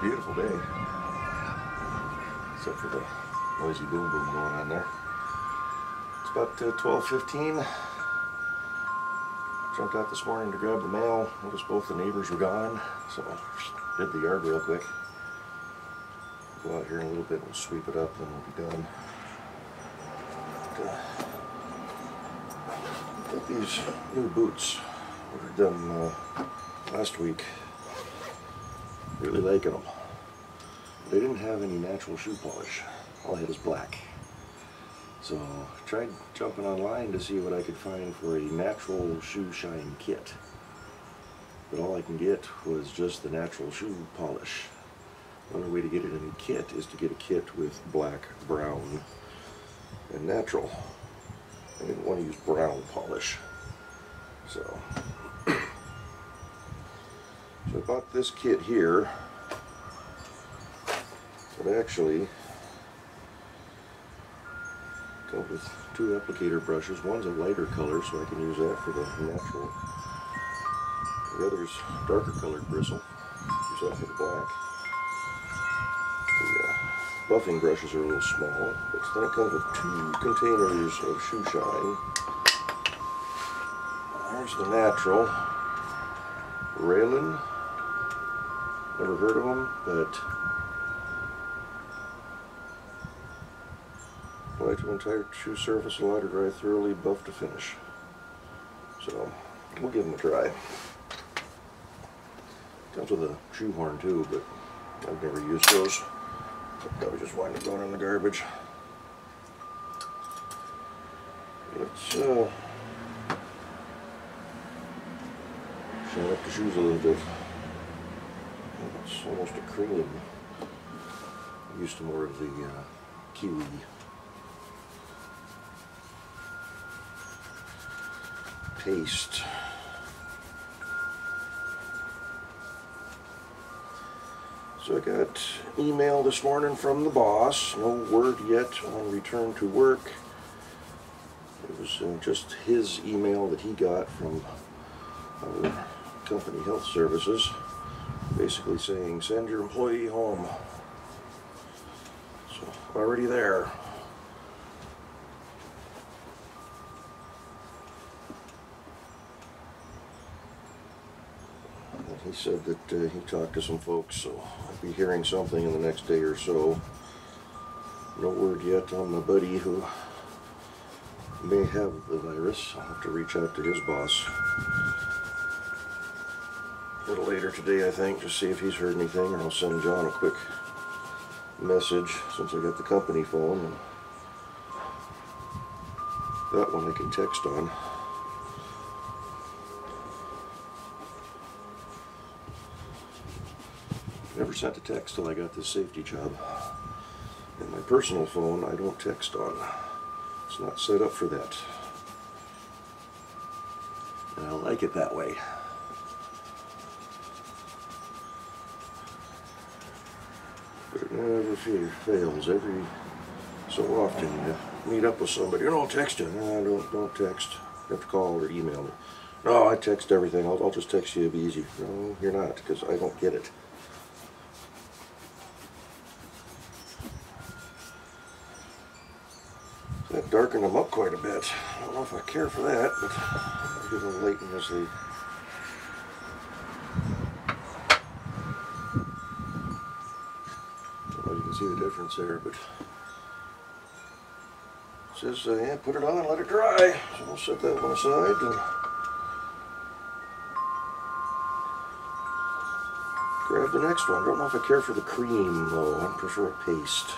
Beautiful day, except for the noisy boom boom going on there. It's about 12:15. Jumped out this morning to grab the mail. Noticed both the neighbors were gone, so I did the yard real quick. Go out here in a little bit and we'll sweep it up, and we'll be done. Got these new boots. Ordered them last week. Really liking them. They didn't have any natural shoe polish. All I had was black. So I tried jumping online to see what I could find for a natural shoe shine kit. But all I can get was just the natural shoe polish. The only way to get it in a kit is to get a kit with black, brown, and natural. I didn't want to use brown polish. So I bought this kit here. It actually comes with two applicator brushes. One's a lighter color, so I can use that for the natural. The other's darker colored bristle. Use that for the black. The buffing brushes are a little small, but then it comes with two containers of shoe shine. There's the natural. Raylan. Never heard of them, but apply to entire shoe surface, allow to dry thoroughly, buff to finish. So we'll give them a try. Comes with a shoe horn too, but I've never used those. I'll probably just wind up going in the garbage. Let's shine up the shoes a little bit. It's almost a cream. I'm used to more of the kiwi. Paste. So I got email this morning from the boss. No word yet on return to work. It was just his email that he got from our company health services, basically saying send your employee home. So already there. He said that he talked to some folks, so I'll be hearing something in the next day or so. No word yet on my buddy who may have the virus. I'll have to reach out to his boss a little later today, I think, to see if he's heard anything, or I'll send John a quick message since I got the company phone, and that one I can text on. Never sent a text till I got this safety job. And my personal phone I don't text on. It's not set up for that. And I like it that way. But it never fails. Every so often you meet up with somebody. You don't text you. No, don't text. You have to call or email me. No, I text everything. I'll just text you. It'll be easy. No, you're not, because I don't get it. That darkened them up quite a bit. I don't know if I care for that, but I'll give them lighten as they... I don't know if you can see the difference there, but it says, yeah, put it on and let it dry. So we'll set that one aside and grab the next one. I don't know if I care for the cream, though. I prefer a paste.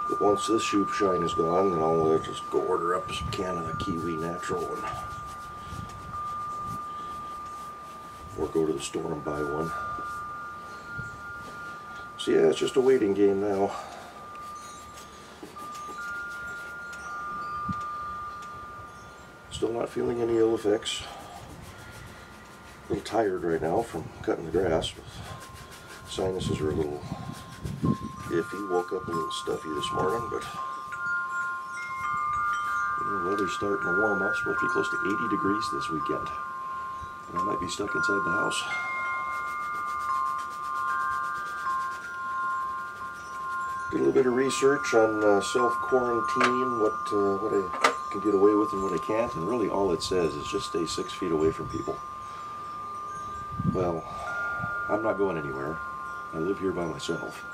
But once this shoe shine is gone, then I'll just go order up a can of the Kiwi Natural one. Or go to the store and buy one. So yeah, it's just a waiting game now. Still not feeling any ill effects. A little tired right now from cutting the grass. Sinuses are a little iffy. Woke up a little stuffy this morning, but The weather's starting to warm up. It's supposed to be close to 80 degrees this weekend. And I might be stuck inside the house. Did a little bit of research on self-quarantine, what I can get away with and what I can't, and really all it says is just stay 6 feet away from people. Well, I'm not going anywhere. I live here by myself,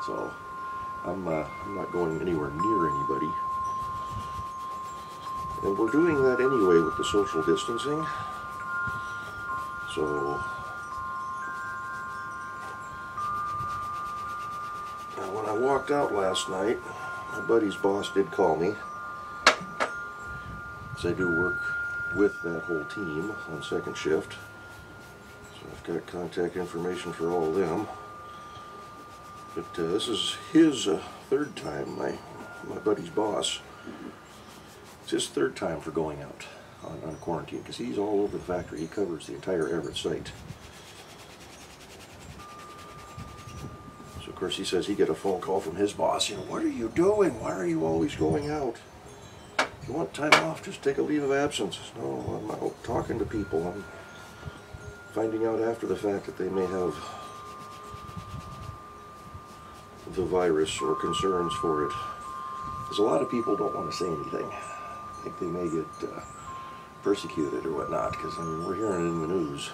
so I'm not going anywhere near anybody. And we're doing that anyway with the social distancing. So now when I walked out last night, my buddy's boss did call me. So I do work with that whole team on second shift. So I've got contact information for all of them. But this is his third time, my buddy's boss. It's his third time for going out on quarantine, because he's all over the factory. He covers the entire Everett site. So of course he says he got a phone call from his boss, you know, what are you doing? Why are you always going out? If you want time off, just take a leave of absence. No, I'm out talking to people. I'm finding out after the fact that they may have the virus or concerns for it. Because a lot of people don't want to say anything. I think they may get persecuted or whatnot, because I mean, we're hearing it in the news.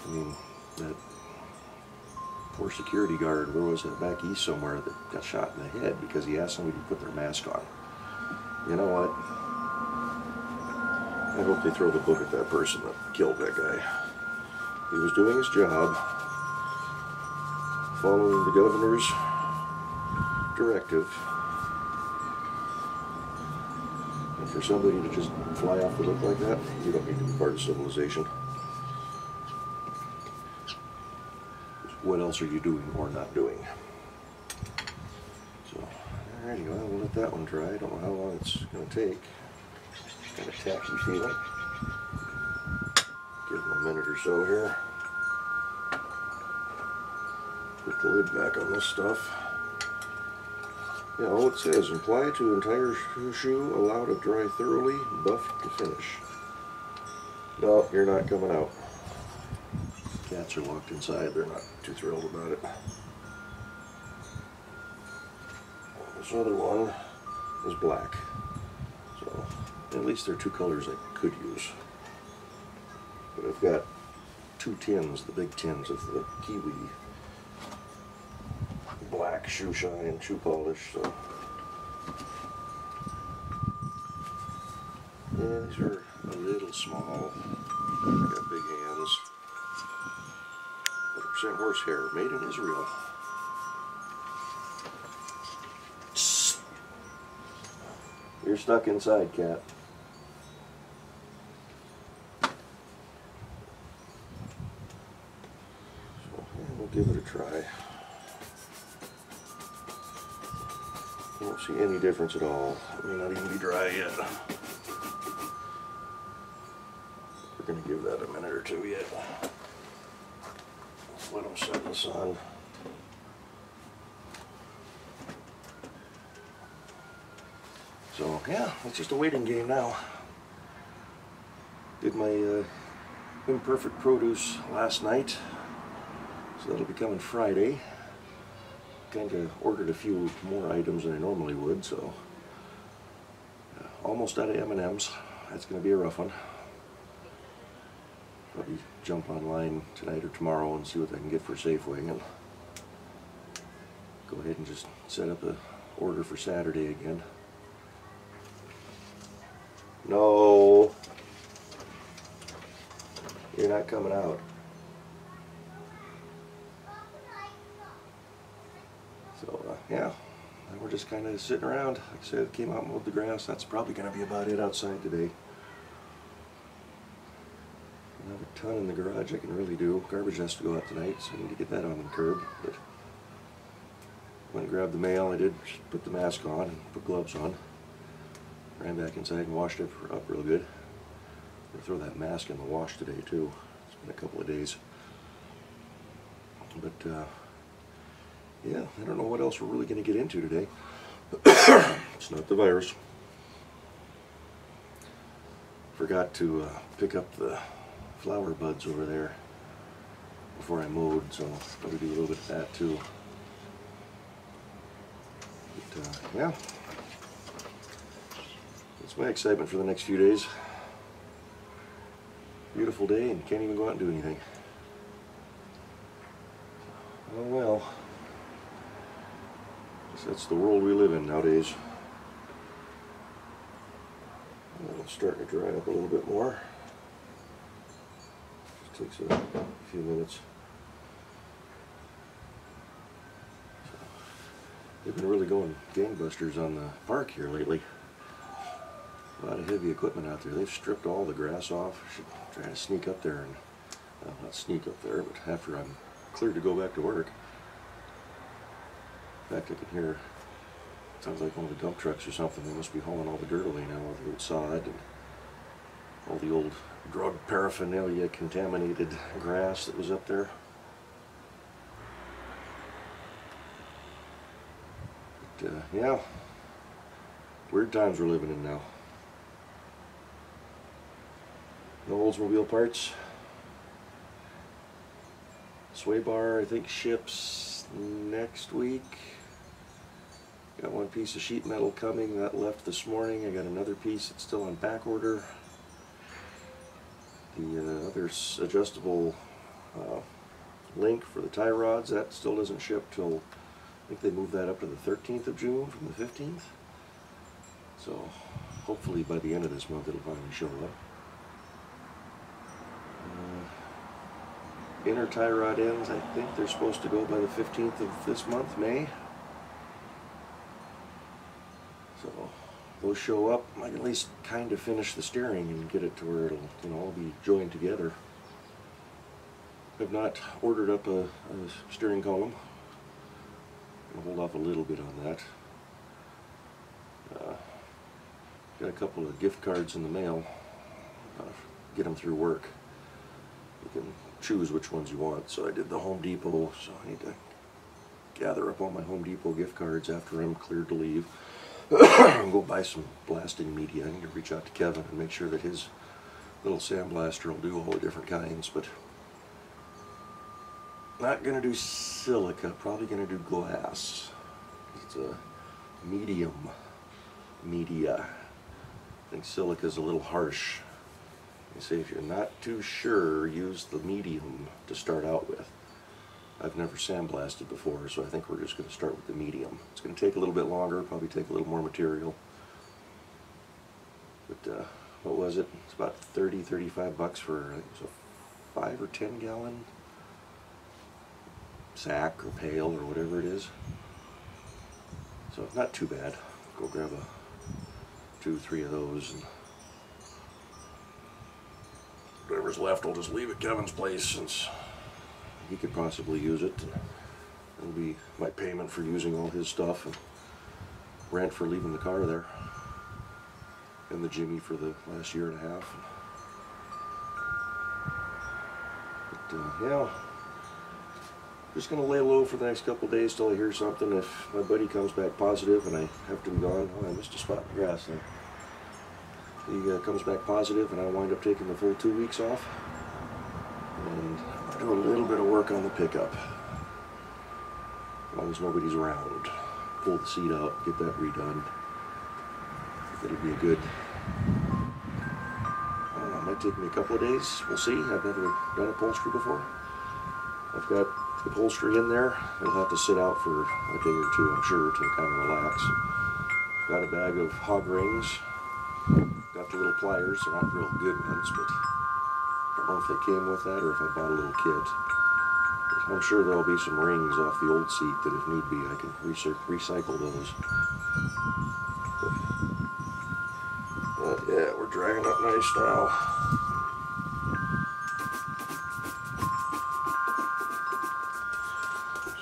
I mean, that poor security guard, where was it, back east somewhere, that got shot in the head because he asked somebody to put their mask on. You know what? I hope they throw the book at that person that killed that guy. He was doing his job, following the governor's directive. And for somebody to just fly off the book like that, you don't need to be part of civilization. What else are you doing or not doing? So, alrighty, well, we'll let that one dry. I don't know how long it's going to take. Got a tacky feeling. Give them a minute or so here. Put the lid back on this stuff. Yeah, all it says, apply to entire shoe, allow to dry thoroughly, buff to finish. No, you're not coming out. Cats are locked inside, they're not too thrilled about it. This other one is black. So, at least there are two colors I could use. But I've got two tins, the big tins of the Kiwi black shoe shine, shoe polish, so. Yeah, these are a little small. I got big hands. 100% horsehair, made in Israel. You're stuck inside, cat. So, yeah, we'll give it a try. Won't see any difference at all. It may not even be dry yet. We're going to give that a minute or two yet. Let's let them set in the sun. So yeah, it's just a waiting game now. Did my imperfect produce last night, so that'll be coming Friday. Kind of ordered a few more items than I normally would, so almost out of M&Ms. That's going to be a rough one. Probably jump online tonight or tomorrow and see what I can get for Safeway, and go ahead and just set up a order for Saturday again. No, you're not coming out. So yeah, we're just kind of sitting around. Like I said, came out and mowed the grass. That's probably going to be about it outside today. I have a ton in the garage I can really do. Garbage has to go out tonight, so I need to get that on the curb. But went and grabbed the mail. I did put the mask on and put gloves on. Ran back inside and washed it up real good. I'm gonna throw that mask in the wash today too. It's been a couple of days. But yeah, I don't know what else we're really going to get into today. It's not the virus. Forgot to pick up the flower buds over there before I mowed, so I'll probably do a little bit of that too. But, yeah, that's my excitement for the next few days. Beautiful day and can't even go out and do anything. Oh well, guess that's the world we live in nowadays. It's starting to dry up a little bit more. Just takes a few minutes. So, they've been really going gangbusters on the park here lately. A lot of heavy equipment out there. They've stripped all the grass off. I should try to sneak up there and, well, not sneak up there, but after I'm cleared to go back to work. In fact, I can hear, sounds like one of the dump trucks or something. They must be hauling all the dirt away now, all the old sod and all the old drug paraphernalia contaminated grass that was up there. But, yeah, weird times we're living in now. No Oldsmobile parts. Sway bar, I think, ships next week. Got one piece of sheet metal coming that left this morning. I got another piece that's still on back order. The other adjustable link for the tie rods, that still doesn't ship till, I think they moved that up to the 13th of June from the 15th. So hopefully by the end of this month it'll finally show up. Inner tie rod ends, I think they're supposed to go by the 15th of this month, May. So those show up, I can at least kind of finish the steering and get it to where it'll, you know, all be joined together. I've not ordered up a steering column. I'll hold off a little bit on that. Got a couple of gift cards in the mail. Get them through work. You can choose which ones you want. So I did the Home Depot, so I need to gather up all my Home Depot gift cards after I'm cleared to leave. And go buy some blasting media. I need to reach out to Kevin and make sure that his little sandblaster will do all the different kinds, but not gonna do silica, probably gonna do glass. It's a medium media. I think silica's a little harsh. They say if you're not too sure, use the medium to start out with. I've never sandblasted before, so I think we're just going to start with the medium. It's going to take a little bit longer, probably take a little more material. But what was it? It's about 30-35 bucks for, I think it was a 5 or 10 gallon sack or pail or whatever it is. So not too bad. Go grab a 2-3 of those, and whatever's left I'll just leave at Kevin's place since he could possibly use it. It'll be my payment for using all his stuff and rent for leaving the car there, and the Jimmy for the last year and a half. But yeah, just gonna lay low for the next couple of days till I hear something. If my buddy comes back positive and I have to be gone, oh, I missed a spot in the grass there. He comes back positive and I wind up taking the full 2 weeks off and do a little bit of work on the pickup. As long as nobody's around. Pull the seat out, get that redone. It'll be a good, I don't know, it might take me a couple of days. We'll see. I've never done upholstery before. I've got upholstery in there. It'll have to sit out for a day or two, I'm sure, to kind of relax. Got a bag of hog rings. Got the little pliers. They're not real good ones, but I don't know if they came with that or if I bought a little kit. But I'm sure there'll be some rings off the old seat that if need be I can recycle those. But yeah, we're dragging up nice now.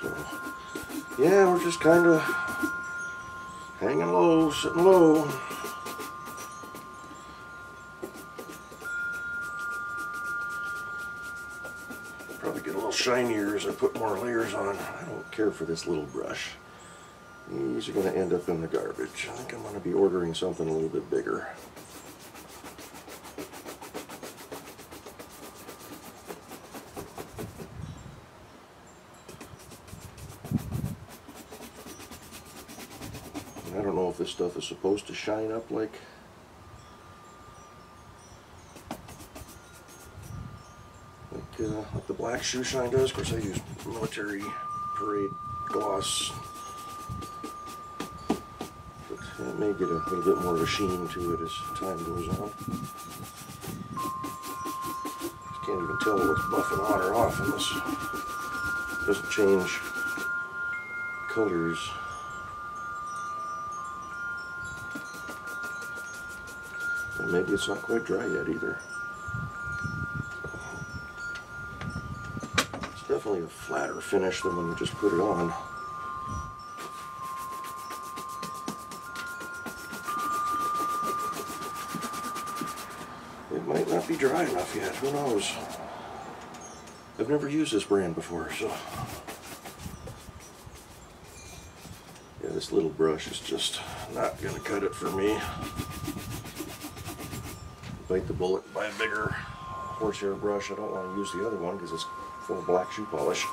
So yeah, we're just kind of hanging low, sitting low. Shinier as I put more layers on. I don't care for this little brush. These are going to end up in the garbage. I think I'm going to be ordering something a little bit bigger. don't know if this stuff is supposed to shine up like the black shoe shine does. Of course, I use Military Parade gloss, but it may get a little bit more of a sheen to it as time goes on. Just can't even tell what's buffing on or off, and this doesn't change colors. And maybe it's not quite dry yet either. It's definitely a flatter finish than when you just put it on. It might not be dry enough yet, who knows? I've never used this brand before, so... yeah, this little brush is just not going to cut it for me. Bite the bullet and buy a bigger horsehair brush. I don't want to use the other one because it's full of black shoe polish.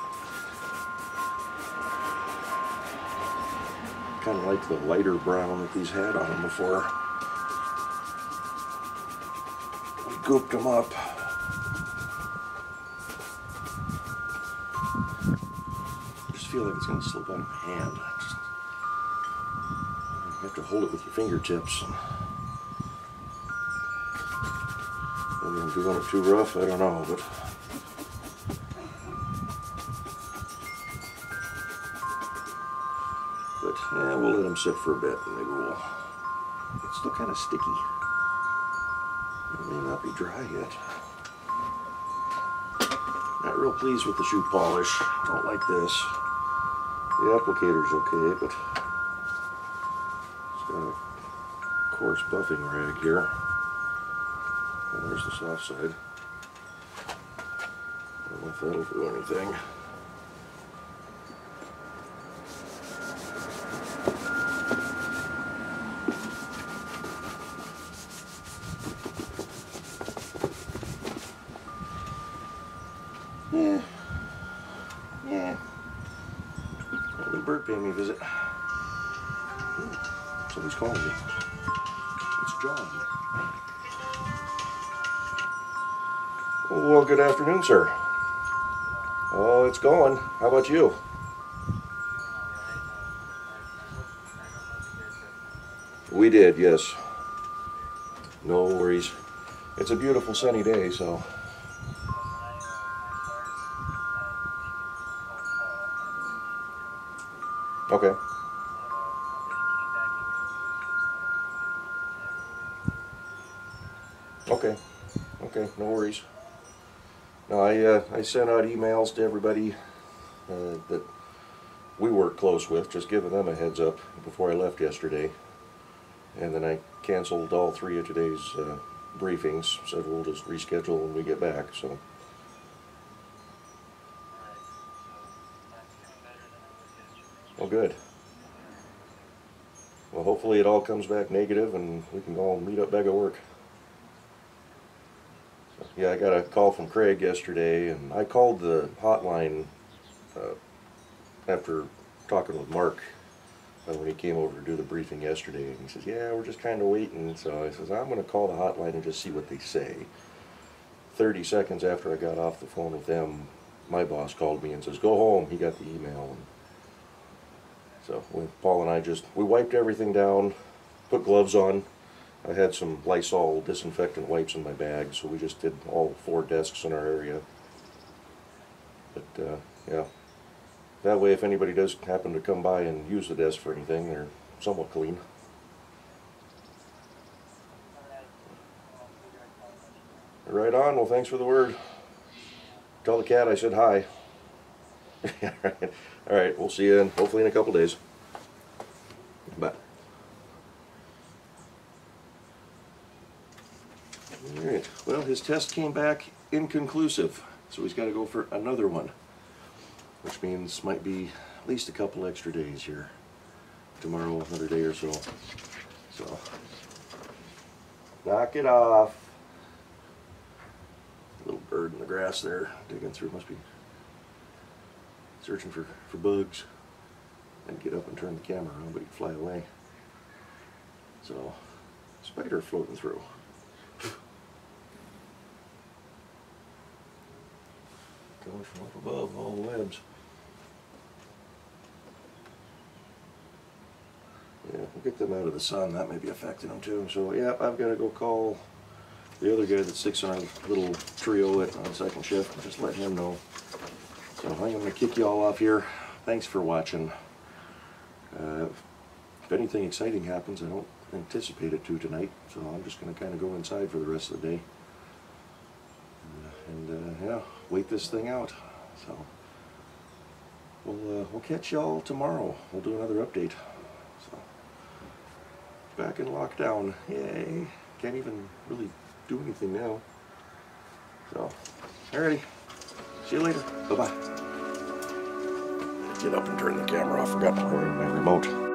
Kind of like the lighter brown that these had on them before we gooped them up. I just feel like it's going to slip out of my hand. You have to hold it with your fingertips. Maybe I'm doing it too rough, I don't know, but yeah, we'll let them sit for a bit and maybe we'll... it's still kind of sticky. It may not be dry yet. Not real pleased with the shoe polish. Don't like this. The applicator's okay, but it's got a coarse buffing rag here. And there's the soft side. I don't know if that'll do anything. Yeah. Let the bird pay me a visit. Ooh, somebody's calling me. It's John. Well, good afternoon, sir. Oh, it's going. How about you? We did, yes. No worries. It's a beautiful sunny day, so... okay. Okay. Okay, no worries. No, I sent out emails to everybody that we work close with, just giving them a heads up before I left yesterday. And then I canceled all 3 of today's briefings, said we'll just reschedule when we get back, so. Well, good. Well, hopefully it all comes back negative and we can all meet up back at work. So, yeah, I got a call from Craig yesterday, and I called the hotline after talking with Mark when he came over to do the briefing yesterday, and he says, yeah, we're just kind of waiting. So I says, I'm going to call the hotline and just see what they say. 30 seconds after I got off the phone with them, my boss called me and says, go home. He got the email. And so Paul and I we wiped everything down, put gloves on. I had some Lysol disinfectant wipes in my bag, so we just did all 4 desks in our area. But yeah, that way if anybody does happen to come by and use the desk for anything, they're somewhat clean. Right on. Well, thanks for the word. Tell the cat I said hi. All right, we'll see you hopefully in a couple days. Bye. All right, well, his test came back inconclusive, so he's got to go for another one, which means might be at least a couple extra days here. Tomorrow, another day or so. So, knock it off. Little bird in the grass there, digging through, must be searching for bugs. And get up and turn the camera around, but he'd fly away. So, spider floating through. Coming from up above, all the webs. Yeah, we'll get them out of the sun. That may be affecting them too. So, yeah, I've got to go call the other guy that sticks on our little trio on second shift and just let him know. So I think I'm going to kick you all off here. Thanks for watching. If anything exciting happens, I don't anticipate it to tonight, so I'm just going to kind of go inside for the rest of the day. Yeah, wait this thing out. So we'll catch y'all tomorrow. We'll do another update. So back in lockdown. Yay! Can't even really do anything now. So, alrighty. See you later. Bye-bye. Get up and turn the camera off. Forgot to bring my remote.